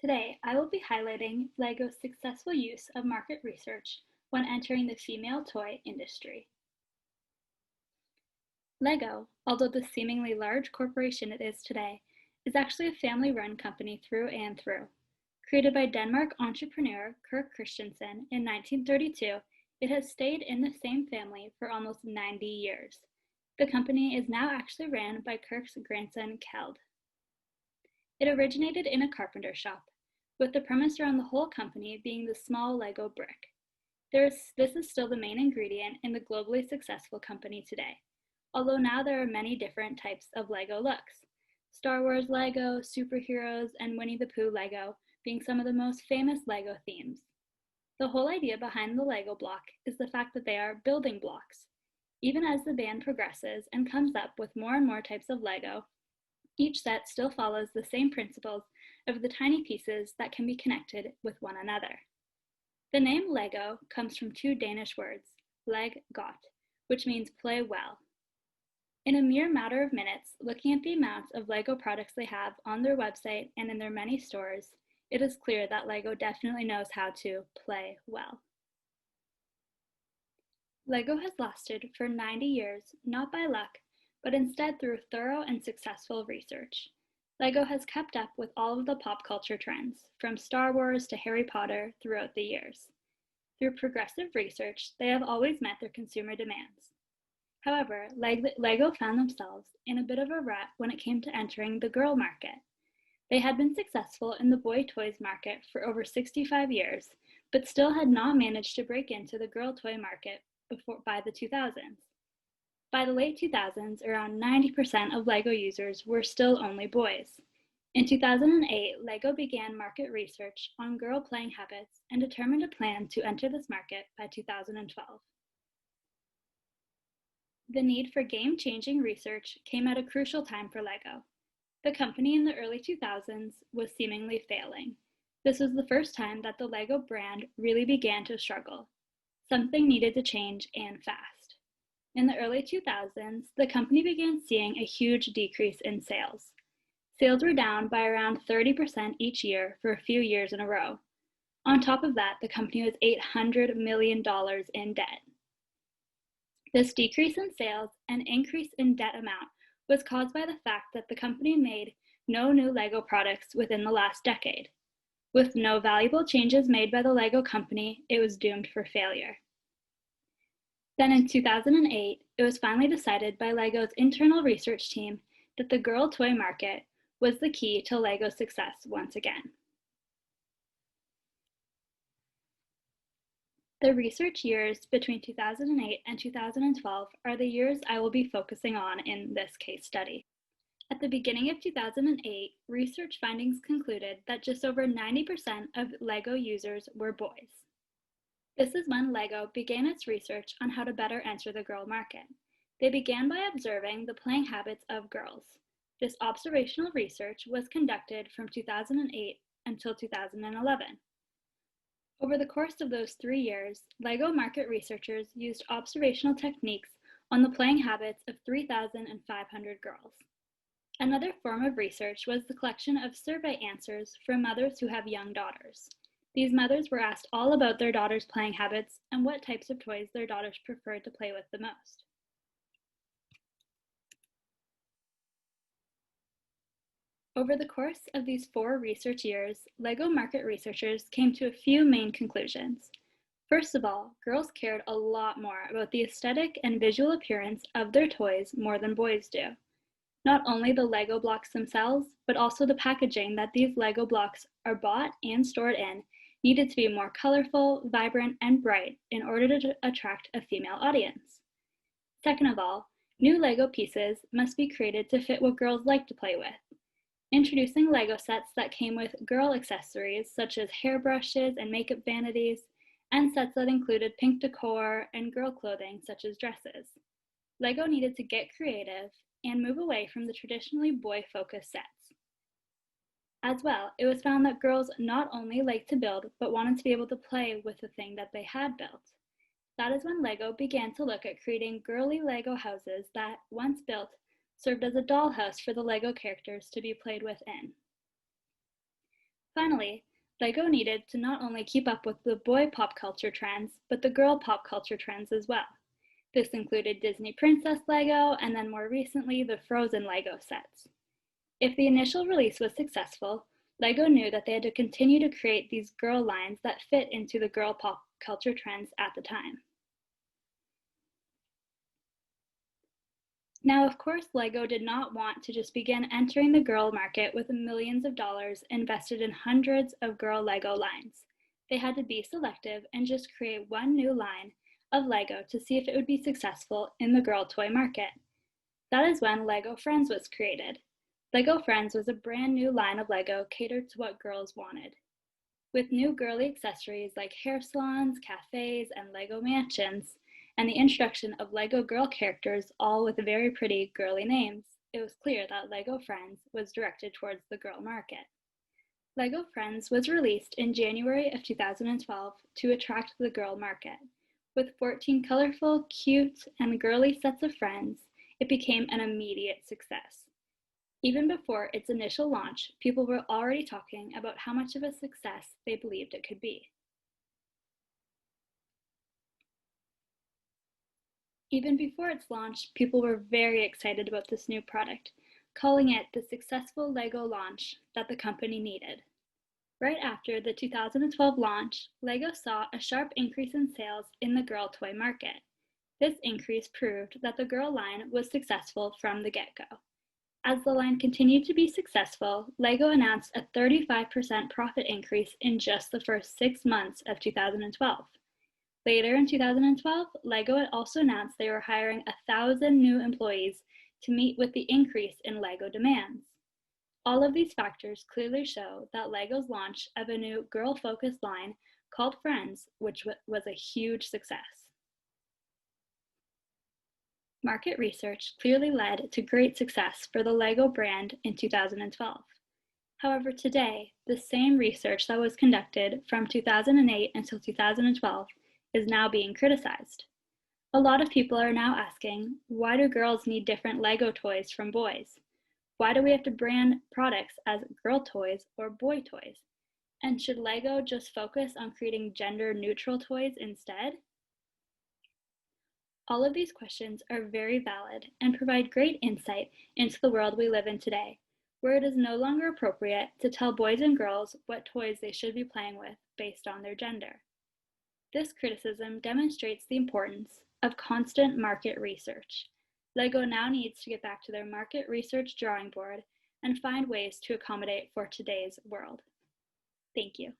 Today, I will be highlighting LEGO's successful use of market research when entering the female toy industry. LEGO, although the seemingly large corporation it is today, is actually a family-run company through and through. Created by Denmark entrepreneur Kirk Christensen in 1932, it has stayed in the same family for almost 90 years. The company is now actually ran by Kirk's grandson Kjeld. It originated in a carpenter shop, with the premise around the whole company being the small Lego brick. This is still the main ingredient in the globally successful company today, although now there are many different types of Lego looks. Star Wars Lego, superheroes, and Winnie the Pooh Lego being some of the most famous Lego themes. The whole idea behind the Lego block is the fact that they are building blocks. Even as the band progresses and comes up with more and more types of Lego, each set still follows the same principles of the tiny pieces that can be connected with one another. The name Lego comes from two Danish words, leg godt, which means play well. In a mere matter of minutes, looking at the amounts of Lego products they have on their website and in their many stores, it is clear that Lego definitely knows how to play well. Lego has lasted for 90 years, not by luck, but instead through thorough and successful research. LEGO has kept up with all of the pop culture trends, from Star Wars to Harry Potter, throughout the years. Through progressive research, they have always met their consumer demands. However, LEGO found themselves in a bit of a rut when it came to entering the girl market. They had been successful in the boy toys market for over 65 years, but still had not managed to break into the girl toy market by the 2000s. By the late 2000s, around 90% of LEGO users were still only boys. In 2008, LEGO began market research on girl playing habits and determined a plan to enter this market by 2012. The need for game-changing research came at a crucial time for LEGO. The company in the early 2000s was seemingly failing. This was the first time that the LEGO brand really began to struggle. Something needed to change, and fast. In the early 2000s, the company began seeing a huge decrease in sales. Sales were down by around 30% each year for a few years in a row. On top of that, the company was $800 million in debt. This decrease in sales and increase in debt amount was caused by the fact that the company made no new LEGO products within the last decade. With no valuable changes made by the LEGO company, it was doomed for failure. Then in 2008, it was finally decided by LEGO's internal research team that the girl toy market was the key to LEGO's success once again. The research years between 2008 and 2012 are the years I will be focusing on in this case study. At the beginning of 2008, research findings concluded that just over 90% of LEGO users were boys. This is when LEGO began its research on how to better enter the girl market. They began by observing the playing habits of girls. This observational research was conducted from 2008 until 2011. Over the course of those 3 years, LEGO market researchers used observational techniques on the playing habits of 3,500 girls. Another form of research was the collection of survey answers from mothers who have young daughters. These mothers were asked all about their daughters' playing habits and what types of toys their daughters preferred to play with the most. Over the course of these 4 research years, LEGO market researchers came to a few main conclusions. First of all, girls cared a lot more about the aesthetic and visual appearance of their toys more than boys do. Not only the LEGO blocks themselves, but also the packaging that these LEGO blocks are bought and stored in needed to be more colorful, vibrant, and bright in order to attract a female audience. Second of all, new LEGO pieces must be created to fit what girls like to play with. Introducing LEGO sets that came with girl accessories such as hairbrushes and makeup vanities, and sets that included pink decor and girl clothing such as dresses. LEGO needed to get creative and move away from the traditionally boy-focused sets. As well, it was found that girls not only liked to build, but wanted to be able to play with the thing that they had built. That is when LEGO began to look at creating girly LEGO houses that, once built, served as a dollhouse for the LEGO characters to be played with in. Finally, LEGO needed to not only keep up with the boy pop culture trends, but the girl pop culture trends as well. This included Disney Princess LEGO and then more recently the Frozen LEGO sets. If the initial release was successful, LEGO knew that they had to continue to create these girl lines that fit into the girl pop culture trends at the time. Now, of course, LEGO did not want to just begin entering the girl market with millions of dollars invested in hundreds of girl LEGO lines. They had to be selective and just create one new line of LEGO to see if it would be successful in the girl toy market. That is when LEGO Friends was created. LEGO Friends was a brand new line of LEGO catered to what girls wanted. With new girly accessories like hair salons, cafes, and LEGO mansions, and the introduction of LEGO girl characters, all with very pretty girly names, it was clear that LEGO Friends was directed towards the girl market. LEGO Friends was released in January of 2012 to attract the girl market. With 14 colorful, cute, and girly sets of friends, it became an immediate success. Even before its initial launch, people were already talking about how much of a success they believed it could be. Even before its launch, people were very excited about this new product, calling it the successful LEGO launch that the company needed. Right after the 2012 launch, LEGO saw a sharp increase in sales in the girl toy market. This increase proved that the girl line was successful from the get-go. As the line continued to be successful, LEGO announced a 35% profit increase in just the first 6 months of 2012. Later in 2012, LEGO also announced they were hiring 1,000 new employees to meet with the increase in LEGO demands. All of these factors clearly show that LEGO's launch of a new girl-focused line called Friends, which was a huge success. Market research clearly led to great success for the LEGO brand in 2012. However, today, the same research that was conducted from 2008 until 2012 is now being criticized. A lot of people are now asking, why do girls need different LEGO toys from boys? Why do we have to brand products as girl toys or boy toys? And should LEGO just focus on creating gender-neutral toys instead? All of these questions are very valid and provide great insight into the world we live in today, where it is no longer appropriate to tell boys and girls what toys they should be playing with based on their gender. This criticism demonstrates the importance of constant market research. LEGO now needs to get back to their market research drawing board and find ways to accommodate for today's world. Thank you.